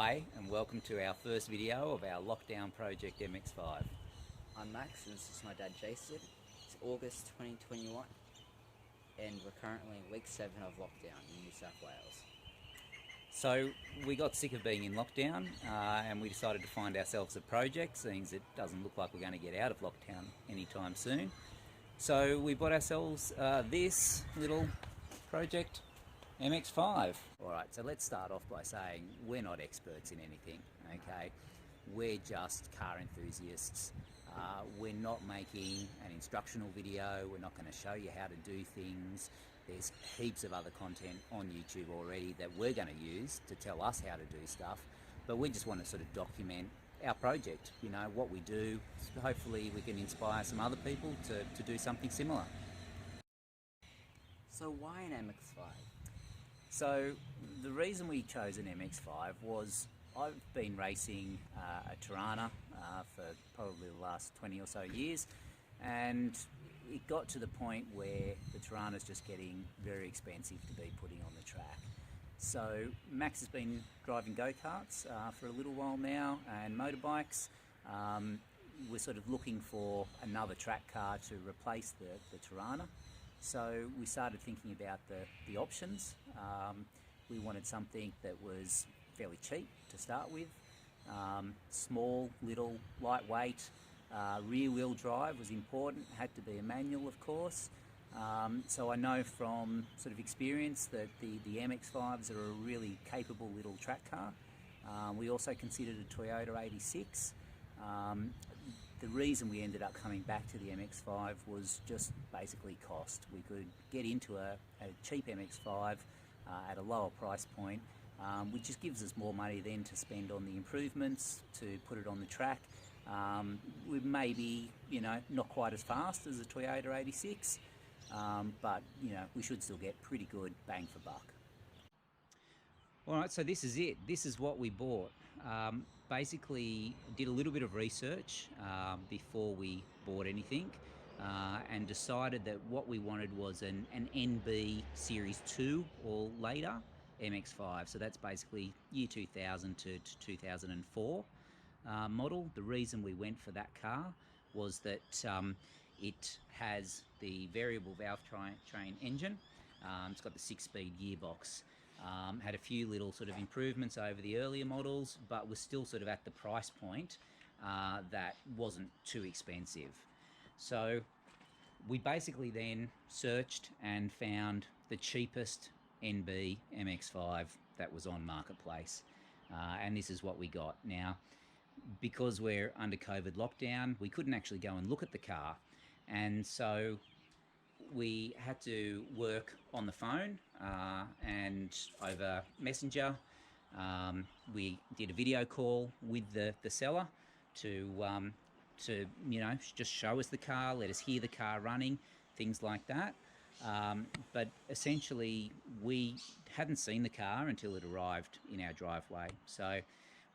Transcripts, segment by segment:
G'day and welcome to our first video of our lockdown project MX5. I'm Max and this is my dad Jason. It's August 2021 and we're currently in week 7 of lockdown in New South Wales. So we got sick of being in lockdown and we decided to find ourselves a project, seeing as it doesn't look like we're going to get out of lockdown anytime soon. So we bought ourselves this little project MX5. Alright, so let's start off by saying we're not experts in anything, okay? We're just car enthusiasts. We're not making an instructional video, we're not going to show you how to do things. There's heaps of other content on YouTube already that we're going to use to tell us how to do stuff, but we just want to sort of document our project, you know, what we do. So hopefully we can inspire some other people to do something similar. So why an MX5? So the reason we chose an MX5 was I've been racing a Tirana for probably the last 20 or so years, and it got to the point where the Tirana's just getting very expensive to be putting on the track. So Max has been driving go-karts for a little while now, and motorbikes. We're sort of looking for another track car to replace the Tirana. So we started thinking about the options. We wanted something that was fairly cheap to start with, small, little, lightweight, rear-wheel drive was important, had to be a manual of course. So I know from sort of experience that the MX-5s are a really capable little track car. We also considered a Toyota 86. The reason we ended up coming back to the MX-5 was just basically cost. We could get into a cheap MX-5 at a lower price point, which just gives us more money then to spend on the improvements, to put it on the track. We may be, you know, not quite as fast as a Toyota 86, but, you know, we should still get pretty good bang for buck. Alright, so this is it. This is what we bought. Basically did a little bit of research before we bought anything and decided that what we wanted was an NB Series 2 or later MX-5. So that's basically year 2000 to 2004 model. The reason we went for that car was that it has the variable valve train engine. It's got the 6-speed gearbox. Had a few little sort of improvements over the earlier models, but was still sort of at the price point that wasn't too expensive. So we basically then searched and found the cheapest NB MX-5 that was on Marketplace, and this is what we got. Now, because we're under COVID lockdown, we couldn't actually go and look at the car, and so we had to work on the phone and over Messenger. We did a video call with the seller to you know, just show us the car, let us hear the car running, things like that. But essentially we hadn't seen the car until it arrived in our driveway. So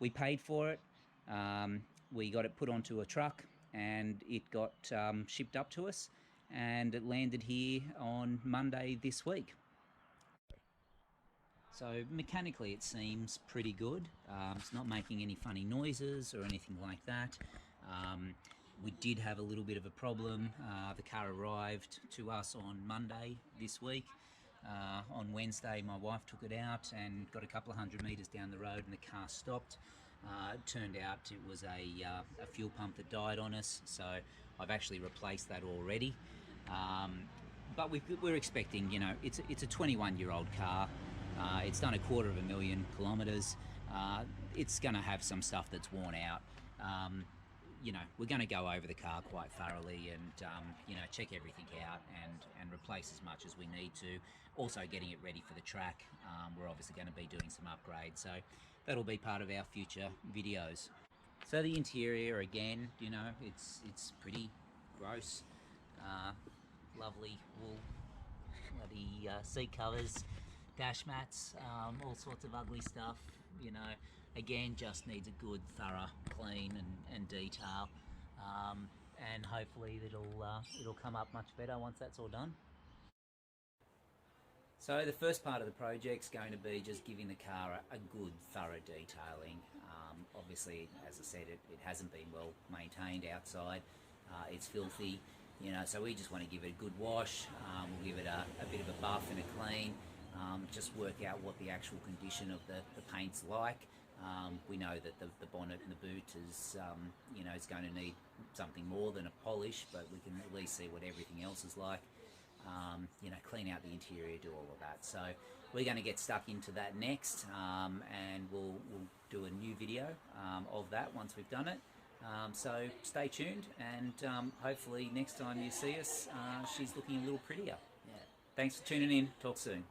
we paid for it, we got it put onto a truck, and it got shipped up to us, and it landed here on Monday this week. So mechanically it seems pretty good. It's not making any funny noises or anything like that. We did have a little bit of a problem. The car arrived to us on Monday this week. On Wednesday my wife took it out and got a couple of 100 metres down the road and the car stopped. It turned out it was a fuel pump that died on us, so I've actually replaced that already. But we're expecting, you know, it's a 21-year-old car. It's done 250,000 kilometres. It's going to have some stuff that's worn out. You know, we're going to go over the car quite thoroughly and, you know, check everything out and replace as much as we need to. Also getting it ready for the track. We're obviously going to be doing some upgrades, so that'll be part of our future videos. So the interior, again, you know, it's pretty gross. Lovely wool, bloody seat covers, dash mats, all sorts of ugly stuff, you know. Again, just needs a good thorough clean and detail, and hopefully it'll come up much better once that's all done. So the first part of the project's going to be just giving the car a good, thorough detailing. Obviously, as I said, it hasn't been well maintained outside. It's filthy, you know, so we just want to give it a good wash. We'll give it a bit of a buff and a clean. Just work out what the actual condition of the paint's like. We know that the bonnet and the boot is, you know, it's going to need something more than a polish, but we can at least see what everything else is like. You know, clean out the interior, do all of that. So we're going to get stuck into that next, and we'll do a new video of that once we've done it. So stay tuned, and hopefully next time you see us, she's looking a little prettier. Yeah. Thanks for tuning in. Talk soon.